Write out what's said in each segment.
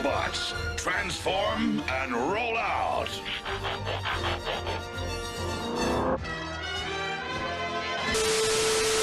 robots, transform and roll out!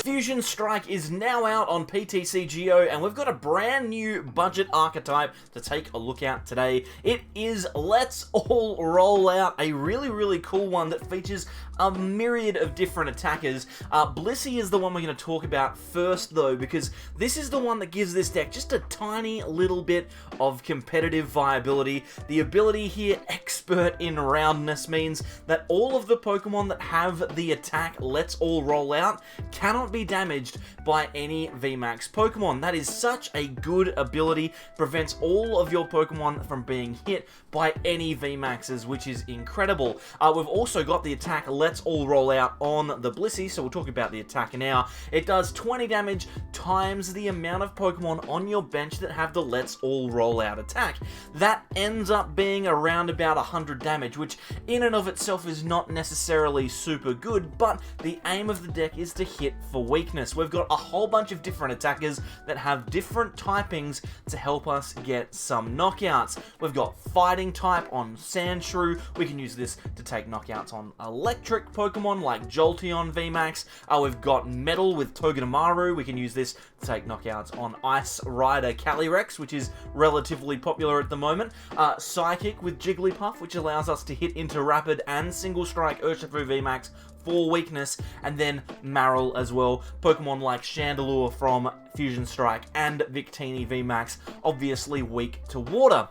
Fusion Strike is now out on PTCGO, and we've got a brand new budget archetype to take a look at today. It is Let's All Roll Out, a really cool one that features a myriad of different attackers. Blissey is the one we're going to talk about first, though, because this is the one that gives this deck just a tiny little bit of competitive viability. The ability here, Expert in Roundness, means that all of the Pokemon that have the attack Let's All Roll Out cannot be damaged by any VMAX Pokemon. That is such a good ability, prevents all of your Pokemon from being hit by any VMAXs, which is incredible. We've also got the attack Let's All Roll Out on the Blissey, so we'll talk about the attack now. It does 20 damage times the amount of Pokemon on your bench that have the Let's All Roll Out attack. That ends up being around about 100 damage, which in and of itself is not necessarily super good, but the aim of the deck is to hit for weakness. We've got a whole bunch of different attackers that have different typings to help us get some knockouts. We've got Fighting type on Sandshrew. We can use this to take knockouts on electric Pokemon like Jolteon VMAX. We've got Metal with Togedemaru. We can use this to take knockouts on Ice Rider Calyrex, which is relatively popular at the moment. Psychic with Jigglypuff, which allows us to hit into Rapid and Single Strike Urshifu VMAX for weakness, and then Marill as well. Pokemon like Chandelure from Fusion Strike and Victini VMAX, obviously weak to water.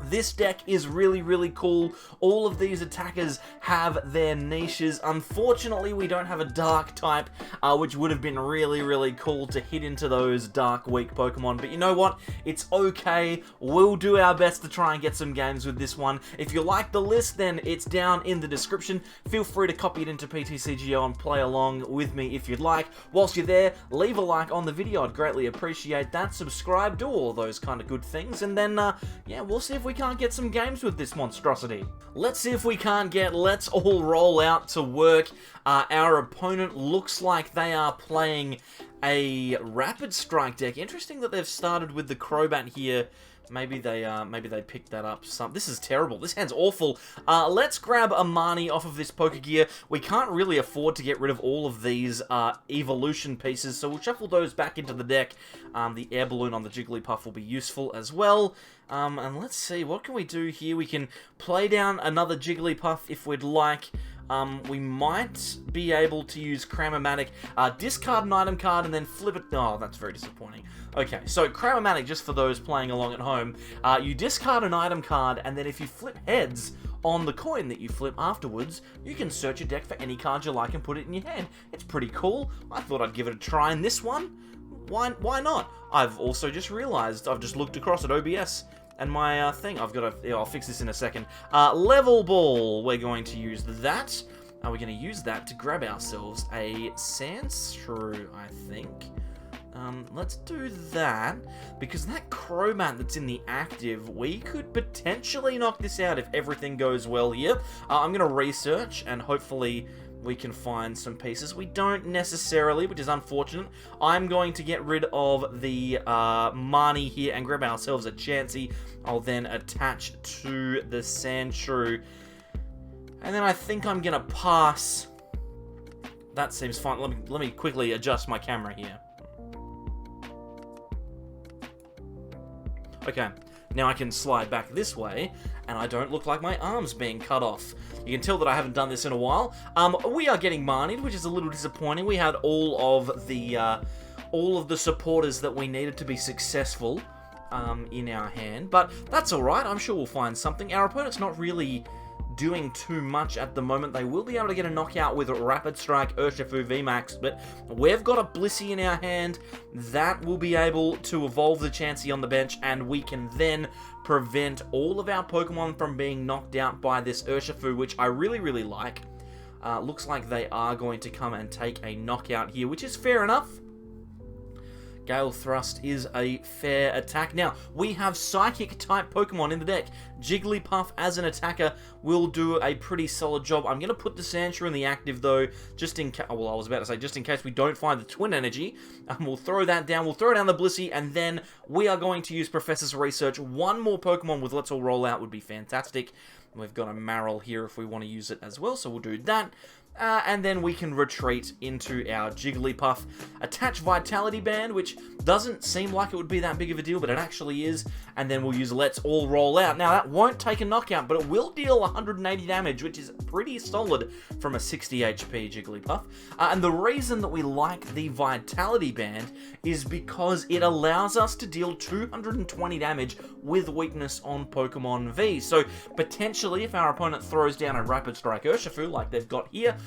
This deck is really cool. All of these attackers have their niches. Unfortunately, we don't have a dark type, which would have been really cool to hit into those dark weak Pokemon. But you know what? It's okay. We'll do our best to try and get some games with this one. If you like the list, then it's down in the description. Feel free to copy it into PTCGO and play along with me if you'd like. Whilst you're there, leave a like on the video. I'd greatly appreciate that. Subscribe, do all those kind of good things. And then, yeah, we'll see if we can't get some games with this monstrosity. Let's see if we can't get Let's All Roll Out to work. Our opponent looks like they are playing a Rapid Strike deck. Interesting that they've started with the Crobat here. Maybe they picked that up. This is terrible. This hand's awful. Let's grab a Marnie off of this Pokégear. We can't really afford to get rid of all of these evolution pieces, so we'll shuffle those back into the deck. The air balloon on the Jigglypuff will be useful as well. And let's see, what can we do here? We can play down another Jigglypuff if we'd like. We might be able to use Cramomatic, discard an item card and then flip it. Oh, that's very disappointing. Okay, so Cramomatic, just for those playing along at home, you discard an item card, and then if you flip heads on the coin that you flip afterwards, you can search your deck for any card you like and put it in your hand. It's pretty cool. I thought I'd give it a try in this one. Why not? I've also just realized, I've just looked across at OBS, and my thing, I'll fix this in a second. Level Ball, we're going to use that. We're going to use that to grab ourselves a Sandshrew, I think. Let's do that, because that Crobat that's in the active, we could potentially knock this out if everything goes well here. I'm going to research, and hopefully we can find some pieces. We don't necessarily, which is unfortunate. I'm going to get rid of the Marnie here and grab ourselves a Chansey. I'll then attach to the Sandshrew. And then I think I'm going to pass. That seems fine. Let me quickly adjust my camera here. Okay, now I can slide back this way, and I don't look like my arm's being cut off. You can tell that I haven't done this in a while. We are getting Marnied, which is a little disappointing. We had all of the supporters that we needed to be successful in our hand, but that's alright. I'm sure we'll find something. Our opponent's not really doing too much at the moment. They will be able to get a knockout with Rapid Strike Urshifu VMAX, but we've got a Blissey in our hand. That will be able to evolve the Chansey on the bench, and we can then prevent all of our Pokemon from being knocked out by this Urshifu, which I really like. Looks like they are going to come and take a knockout here, which is fair enough. Gale Thrust is a fair attack. Now, we have Psychic-type Pokemon in the deck. Jigglypuff as an attacker will do a pretty solid job. I'm going to put the Sandshrew in the active, though, just in case... Well, I was about to say, just in case we don't find the Twin Energy. We'll throw that down. We'll throw down the Blissey, and then we are going to use Professor's Research. One more Pokemon with Let's All Roll Out would be fantastic. We've got a Marill here if we want to use it as well, so we'll do that. And then we can retreat into our Jigglypuff. Attach Vitality Band, which doesn't seem like it would be that big of a deal, but it actually is. And then we'll use Let's All Roll Out. Now, that won't take a knockout, but it will deal 180 damage, which is pretty solid from a 60 HP Jigglypuff. And the reason that we like the Vitality Band is because it allows us to deal 220 damage with weakness on Pokemon V. So, potentially, if our opponent throws down a Rapid Strike Urshifu, like they've got here,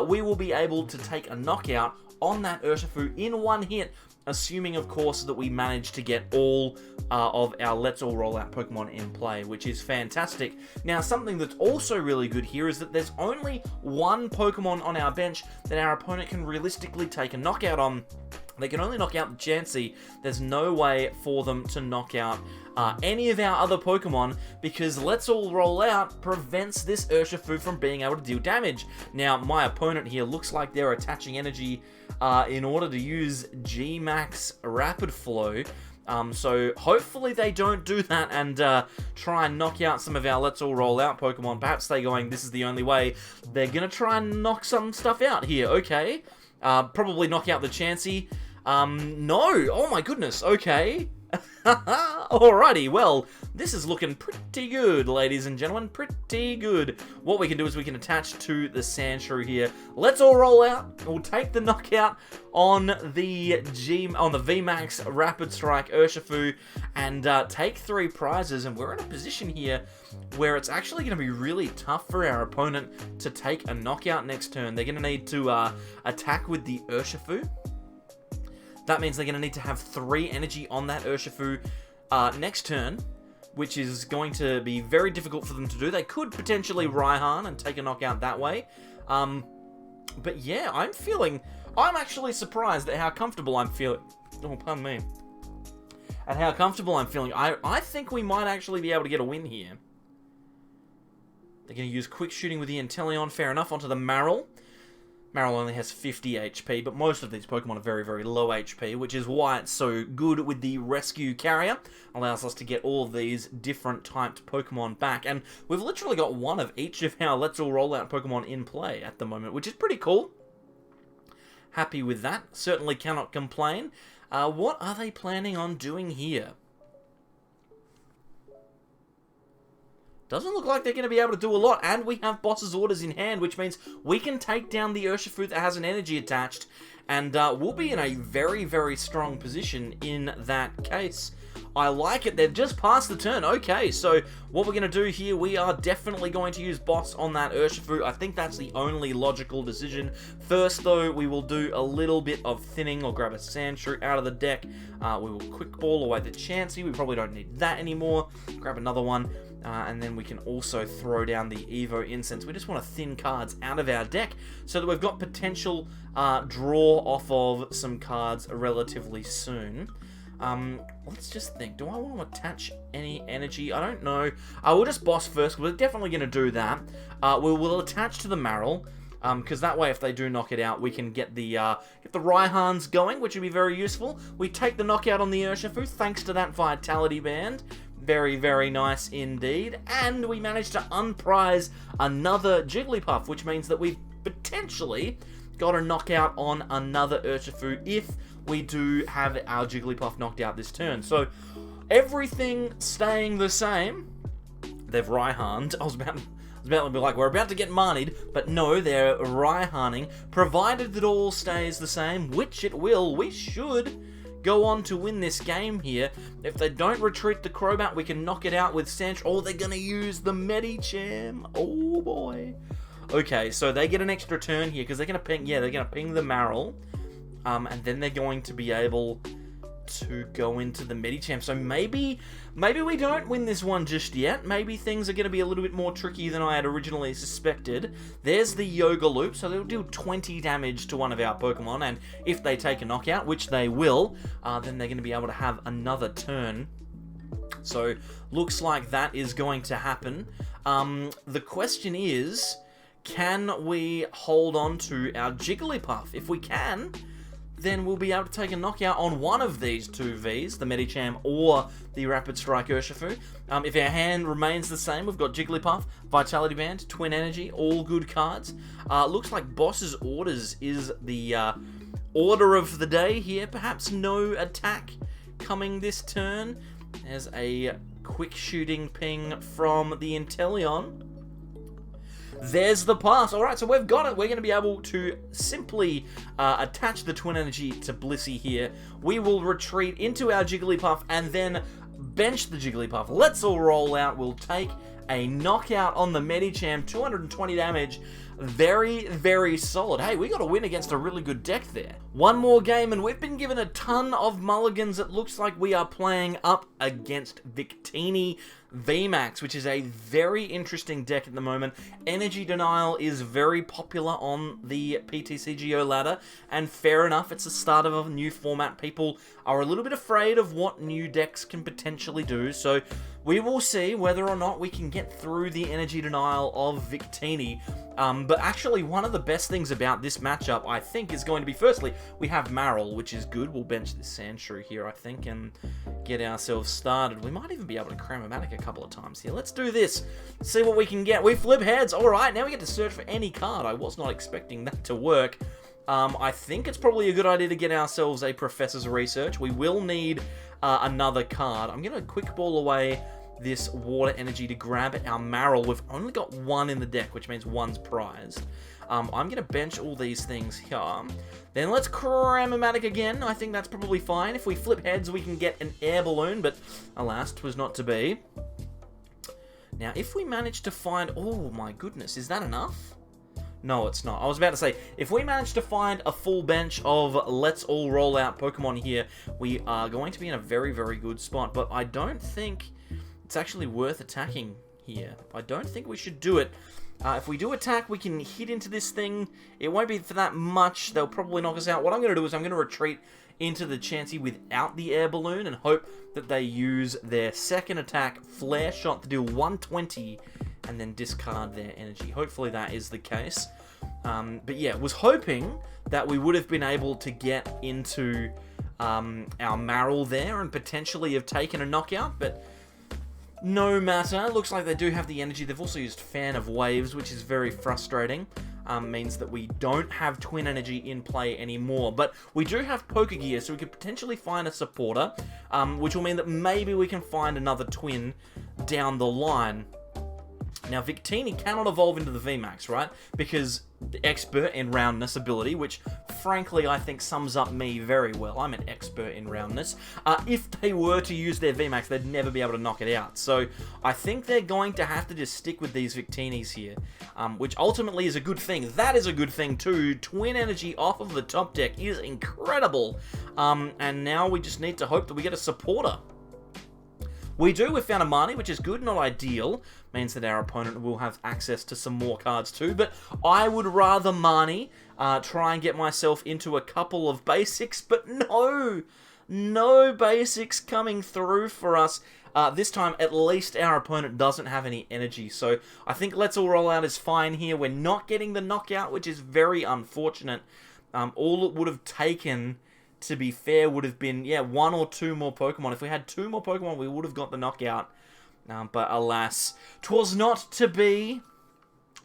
we will be able to take a knockout on that Urshifu in one hit, assuming, of course, that we manage to get all of our Let's All Roll Out Pokemon in play, which is fantastic. Now, something that's also really good here is that there's only one Pokemon on our bench that our opponent can realistically take a knockout on. They can only knock out the Chansey. There's no way for them to knock out any of our other Pokemon, because Let's All Roll Out prevents this Urshifu from being able to deal damage. Now, my opponent here looks like they're attaching energy in order to use G-Max Rapid Flow. So hopefully they don't do that and try and knock out some of our Let's All Roll Out Pokemon. Perhaps they're going, this is the only way. They're going to try and knock some stuff out here. Okay. Probably knock out the Chansey. No! Oh my goodness, okay. Alrighty, well, this is looking pretty good, ladies and gentlemen, pretty good. What we can do is we can attach to the Sandshrew here. Let's All Roll Out. We'll take the knockout on the VMAX Rapid Strike Urshifu and take 3 prizes, and we're in a position here where it's actually going to be really tough for our opponent to take a knockout next turn. They're going to need to attack with the Urshifu. That means they're going to need to have 3 energy on that Urshifu next turn, which is going to be very difficult for them to do. They could potentially Raihan and take a knockout that way. But yeah, I'm actually surprised at how comfortable I'm feeling. Oh, pardon me. At how comfortable I'm feeling. I think we might actually be able to get a win here. They're going to use Quick Shooting with the Inteleon. Fair enough. Onto the Marill. Marill only has 50 HP, but most of these Pokemon are very, very low HP, which is why it's so good with the Rescue Carrier. Allows us to get all of these different typed Pokemon back, and we've literally got one of each of our Let's All Roll Out Pokemon in play at the moment, which is pretty cool. Happy with that. Certainly cannot complain. What are they planning on doing here? Doesn't look like they're going to be able to do a lot, and we have Boss's Orders in hand, which means we can take down the Urshifu that has an energy attached, and we'll be in a very, very strong position in that case. I like it. They've just passed the turn. Okay, so what we're going to do here, we are definitely going to use Boss on that Urshifu. I think that's the only logical decision. First, though, we will do a little bit of thinning or grab a Sandshrew out of the deck. We will Quick Ball away the Chansey. We probably don't need that anymore. Grab another one. And then we can also throw down the Evo Incense. We just want to thin cards out of our deck so that we've got potential draw off of some cards relatively soon. Let's just think. Do I want to attach any energy? I don't know. I will just Boss first. We're definitely going to do that. We will attach to the Marill. Because that way, if they do knock it out, we can get the Raihans going, which would be very useful. We take the knockout on the Urshifu, thanks to that Vitality Band. Very, very nice indeed. And we managed to unprize another Jigglypuff, which means that we've potentially got a knockout on another Urshifu if we do have our Jigglypuff knocked out this turn. So, everything staying the same. They've Raihaned. I was about to be like, we're about to get Marnied, but no, they're Raihaning. Provided that all stays the same, which it will, we should go on to win this game here. If they don't retreat the Crobat, we can knock it out with Sandshrew. Oh, they're going to use the Medicham. Oh, boy. Okay, so they get an extra turn here, because they're going to ping, yeah, they're going to ping the Marill. And then they're going to be able to go into the Medicham. So maybe we don't win this one just yet. Maybe things are going to be a little bit more tricky than I had originally suspected. There's the Yoga Loop, so they'll do 20 damage to one of our Pokemon, and if they take a knockout, which they will, then they're going to be able to have another turn. So, looks like that is going to happen. The question is, can we hold on to our Jigglypuff? If we can, then we'll be able to take a knockout on one of these two Vs, the Medicham or the Rapid Strike Urshifu. If our hand remains the same, we've got Jigglypuff, Vitality Band, Twin Energy, all good cards. Looks like Boss's Orders is the order of the day here. Perhaps no attack coming this turn. There's a quick shooting ping from the Inteleon. There's the pass. Alright, so we've got it. We're going to be able to simply attach the Twin Energy to Blissey here. We will retreat into our Jigglypuff and then bench the Jigglypuff. Let's all roll out. We'll take a knockout on the Medicham. 220 damage. Very, very solid. Hey, we got a win against a really good deck there. One more game, and we've been given a ton of mulligans. It looks like we are playing up against Victini VMAX, which is a very interesting deck at the moment. Energy Denial is very popular on the PTCGO ladder, and fair enough, it's the start of a new format. People are a little bit afraid of what new decks can potentially do, so we will see whether or not we can get through the Energy Denial of Victini. But actually, one of the best things about this matchup, I think, is going to be, firstly, we have Marill, which is good. We'll bench this Sandshrew here, I think, and get ourselves started. We might even be able to Cramomatic a couple of times here. Let's do this. See what we can get. We flip heads. All right, now we get to search for any card. I was not expecting that to work. I think it's probably a good idea to get ourselves a Professor's Research. We will need another card. I'm going to quick ball away this Water Energy to grab our Marill. We've only got one in the deck, which means one's prized. I'm going to bench all these things here. Then let's Cramomatic again. I think that's probably fine. If we flip heads, we can get an Air Balloon, but alas, 'twas not to be. Now, if we manage to find... Oh, my goodness. Is that enough? No, it's not. I was about to say, if we manage to find a full bench of Let's All Roll Out Pokemon here, we are going to be in a very, very good spot. But I don't think it's actually worth attacking here. I don't think we should do it. If we do attack, we can hit into this thing. It won't be for that much. They'll probably knock us out. What I'm going to do is I'm going to retreat into the Chansey without the Air Balloon and hope that they use their second attack, Flare Shot, to do 120 and then discard their energy. Hopefully that is the case. But yeah, was hoping that we would have been able to get into our Marill there and potentially have taken a knockout, but no matter. Looks like they do have the energy. They've also used Fan of Waves, which is very frustrating. Means that we don't have Twin Energy in play anymore. But we do have Pokégear, so we could potentially find a supporter, which will mean that maybe we can find another Twin down the line. Now, Victini cannot evolve into the VMAX, right? Because the Expert in Roundness ability, which, frankly, I think sums up me very well. I'm an expert in Roundness. If they were to use their VMAX, they'd never be able to knock it out. So, I think they're going to have to just stick with these Victinis here, which ultimately is a good thing. That is a good thing, too. Twin Energy off of the top deck is incredible. And now we just need to hope that we get a supporter. We found a Marnie, which is good, not ideal. Means that our opponent will have access to some more cards too, but I would rather Marnie try and get myself into a couple of basics, but no basics coming through for us. This time, at least our opponent doesn't have any energy, so I think Let's All Roll Out is fine here. We're not getting the knockout, which is very unfortunate. All it would have taken, to be fair, would have been, yeah, one or two more Pokemon. If we had two more Pokemon, we would have got the knockout. But alas, 'twas not to be.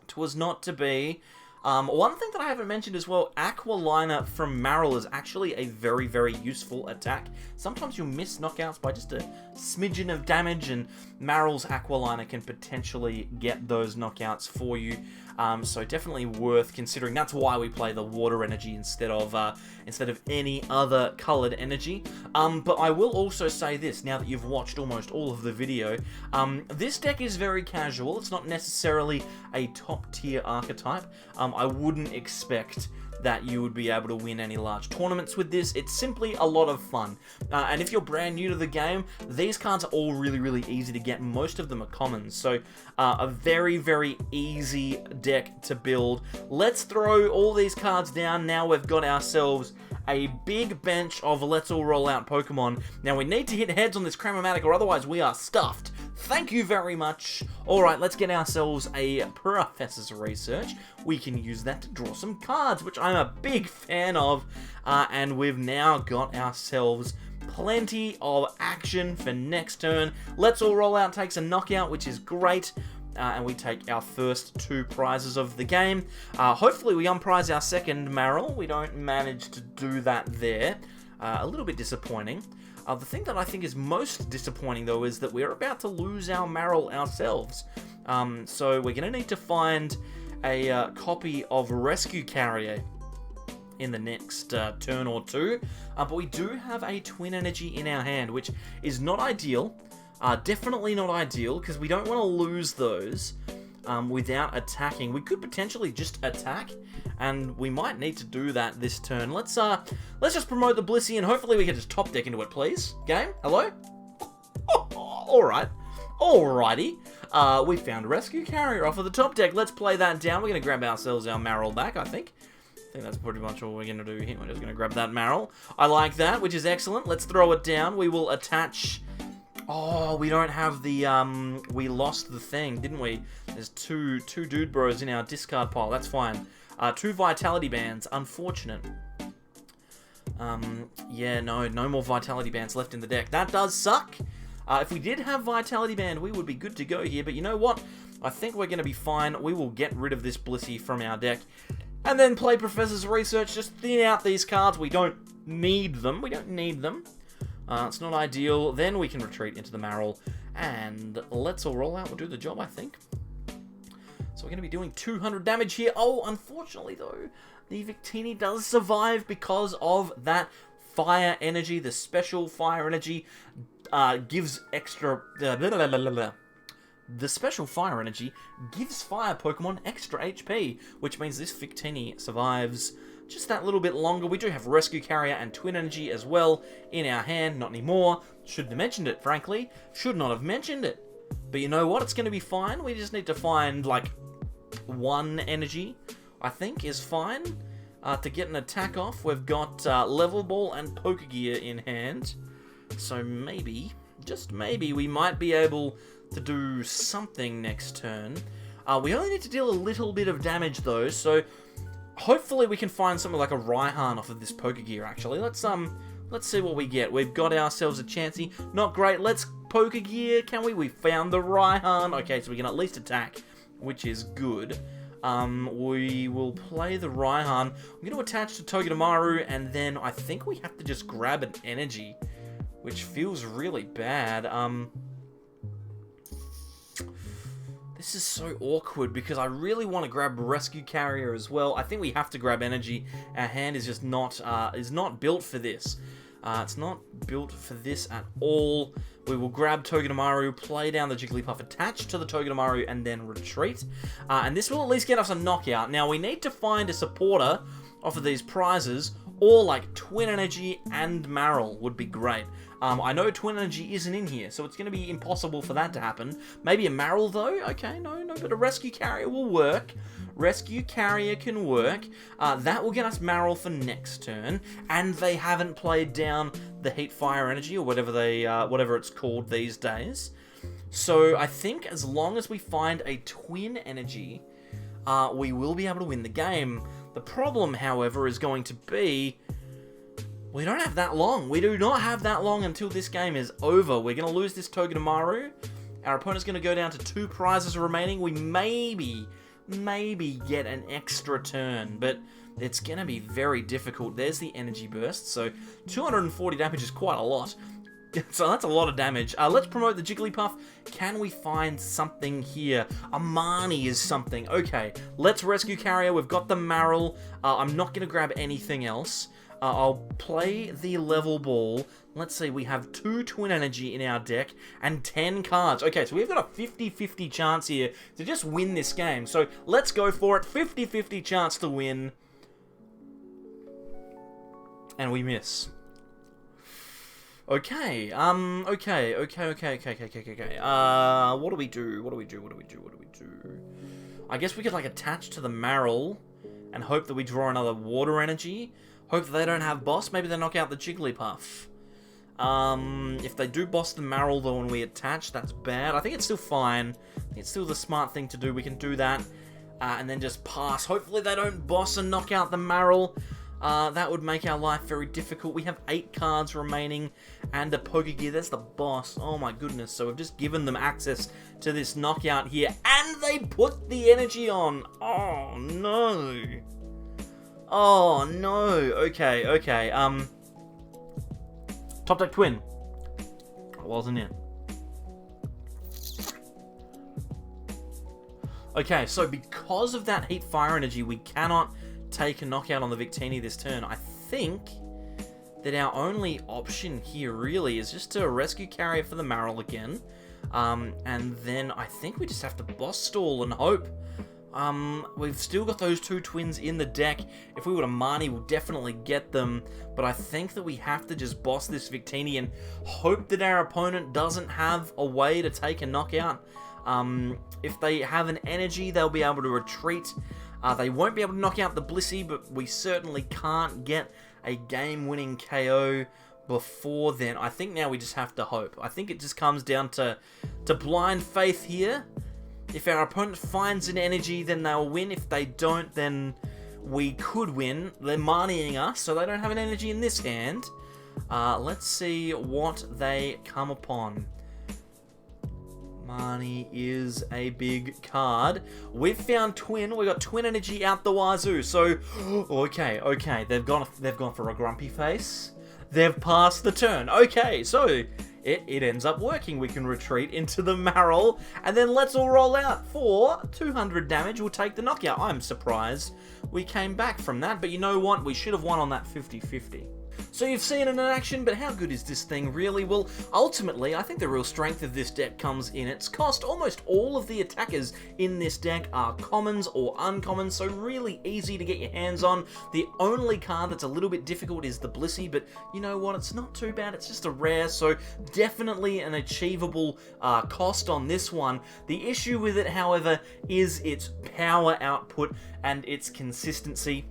'Twas not to be. One thing that I haven't mentioned as well, Aqualina from Marill is actually a very, very useful attack. Sometimes you'll miss knockouts by just a smidgen of damage, and Marill's Aqualina can potentially get those knockouts for you. So definitely worth considering. That's why we play the Water Energy instead of any other coloured energy. But I will also say this, now that you've watched almost all of the video, this deck is very casual. It's not necessarily a top tier archetype. I wouldn't expect that you would be able to win any large tournaments with this. It's simply a lot of fun. And if you're brand new to the game, these cards are all really, really easy to get. Most of them are commons. So a very, very easy deck to build. Let's throw all these cards down. Now we've got ourselves a big bench of Let's All Roll Out Pokemon. Now we need to hit heads on this Cramomatic or otherwise we are stuffed. Thank you very much. Alright, let's get ourselves a Professor's Research. We can use that to draw some cards, which I'm a big fan of. And we've now got ourselves plenty of action for next turn. Let's All Roll Out takes a knockout, which is great. And we take our first 2 prizes of the game. Hopefully we unprize our second Marill. We don't manage to do that there. A little bit disappointing. The thing that I think is most disappointing, though, is that we're about to lose our Marill ourselves. So we're going to need to find a copy of Rescue Carrier in the next turn or 2. But we do have a Twin Energy in our hand, which is not ideal. Definitely not ideal, because we don't want to lose those without attacking. We could potentially just attack, and we might need to do that this turn. Let's just promote the Blissey, and hopefully we can just top deck into it, please. Game, hello? Alright. Alrighty. We found a Rescue Carrier off of the top deck. Let's play that down. We're going to grab ourselves our Marill back, I think. I think that's pretty much all we're going to do here. We're just going to grab that Marill. I like that, which is excellent. Let's throw it down. We will attach... Oh, we don't have the, we lost the thing, didn't we? There's two Dude Bros in our discard pile, that's fine. 2 Vitality Bands, unfortunate. Yeah, no more Vitality Bands left in the deck. That does suck. If we did have Vitality Band, we would be good to go here, but you know what? I think we're going to be fine. We will get rid of this Blissey from our deck. And then play Professor's Research, just thin out these cards. We don't need them. It's not ideal. Then we can retreat into the Marill, and Let's All Roll Out will do the job, I think. So we're going to be doing 200 damage here. Oh, unfortunately, though, the Victini does survive because of that fire energy. The special fire energy gives extra... The special fire energy gives fire Pokemon extra HP, which means this Victini survives... just that little bit longer. We do have Rescue Carrier and Twin Energy as well in our hand. Not anymore. Shouldn't have mentioned it, frankly. Should not have mentioned it. But you know what? It's going to be fine. We just need to find, like, 1 energy, I think, is fine. To get an attack off, we've got Level Ball and Pokégear in hand. So maybe, just maybe, we might be able to do something next turn. We only need to deal a little bit of damage, though, so... hopefully we can find something like a Raihan off of this Pokégear, actually. Let's see what we get. We've got ourselves a Chansey. Not great. Let's Pokégear, can we? We found the Raihan. Okay, so we can at least attack, which is good. We will play the Raihan. I'm going to attach to Togedemaru, and then I think we have to just grab an energy, which feels really bad. This is so awkward because I really want to grab Rescue Carrier as well. I think we have to grab energy. Our hand is just not built for this. It's not built for this at all. We will grab Togedemaru, play down the Jigglypuff, attach to the Togedemaru, and then retreat. And this will at least get us a knockout. Now, we need to find a supporter off of these prizes, or like Twin Energy and Marill would be great. I know Twin Energy isn't in here, so it's going to be impossible for that to happen. Maybe a Marill, though? Okay, no, but a Rescue Carrier will work. Rescue Carrier can work. That will get us Marill for next turn, and they haven't played down the Heat Fire Energy, or whatever it's called these days. So I think as long as we find a Twin Energy, we will be able to win the game. The problem, however, is going to be... we don't have that long. We do not have that long until this game is over. We're going to lose this Togedemaru. Our opponent's going to go down to 2 prizes remaining. We maybe get an extra turn, but it's going to be very difficult. There's the energy burst, so 240 damage is quite a lot. So that's a lot of damage. Let's promote the Jigglypuff. Can we find something here? A Marnie is something. Okay, let's Rescue Carrier. We've got the Marill. I'm not going to grab anything else. I'll play the Level Ball. Let's see, we have 2 Twin Energy in our deck and 10 cards. Okay, so we've got a 50-50 chance here to just win this game. So let's go for it. 50-50 chance to win. And we miss. Okay, okay. What do we do? I guess we could, like, attach to the Marill and hope that we draw another water energy. Hope that they don't have boss. Maybe they knock out the Jigglypuff. If they do boss the Marill, though, when we attach, that's bad. I think it's still fine. I think it's still the smart thing to do. We can do that, and then just pass. Hopefully they don't boss and knock out the Marill. That would make our life very difficult. We have 8 cards remaining and a Pokégear. That's the boss. Oh my goodness. So we've just given them access to this knockout here, and they put the energy on. Oh no. Oh no. Okay. Top deck twin. Wasn't it? Okay, so because of that heat fire energy, we cannot take a knockout on the Victini this turn. I think that our only option here really is just to rescue carrier for the Marill again. And then I think we just have to boss stall and hope. We've still got those 2 twins in the deck. If we were to Marnie, we'll definitely get them. But I think that we have to just boss this Victini and hope that our opponent doesn't have a way to take a knockout. If they have an energy, they'll be able to retreat. They won't be able to knock out the Blissey, but we certainly can't get a game-winning KO before then. I think now we just have to hope. I think it just comes down to blind faith here. If our opponent finds an energy, then they'll win. If they don't, then we could win. They're Marnieing us, so they don't have an energy in this hand. Let's see what they come upon. Marnie is a big card. We've found twin. We got twin energy out the wazoo. So, okay. They've gone for a grumpy face. They've passed the turn. Okay, so it ends up working. We can retreat into the Marill, and then let's all roll out for 200 damage. We'll take the knockout. I'm surprised we came back from that, but you know what? We should have won on that 50-50. So you've seen it in action, but how good is this thing really? Well, ultimately, I think the real strength of this deck comes in its cost. Almost all of the attackers in this deck are commons or uncommons, so really easy to get your hands on. The only card that's a little bit difficult is the Blissey, but you know what? It's not too bad. It's just a rare, so definitely an achievable cost on this one. The issue with it, however, is its power output and its consistency.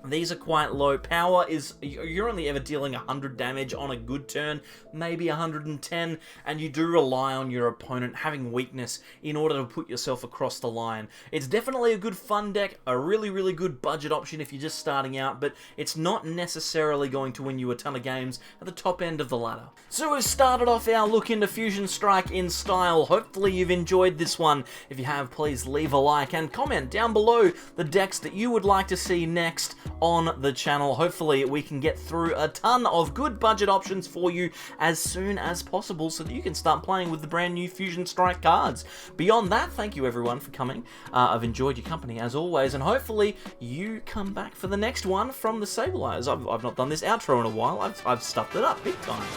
These are quite low. Power is, you're only ever dealing 100 damage on a good turn, maybe 110, and you do rely on your opponent having weakness in order to put yourself across the line. It's definitely a good fun deck, a really good budget option if you're just starting out, but it's not necessarily going to win you a ton of games at the top end of the ladder. So we've started off our look into Fusion Strike in style. Hopefully you've enjoyed this one. If you have, please leave a like and comment down below the decks that you would like to see next on the channel. Hopefully we can get through a ton of good budget options for you as soon as possible so that you can start playing with the brand new Fusion Strike cards. Beyond that, thank you everyone for coming. I've enjoyed your company as always, and hopefully you come back for the next one from the Sableyes. I've not done this outro in a while. I've stuffed it up big time.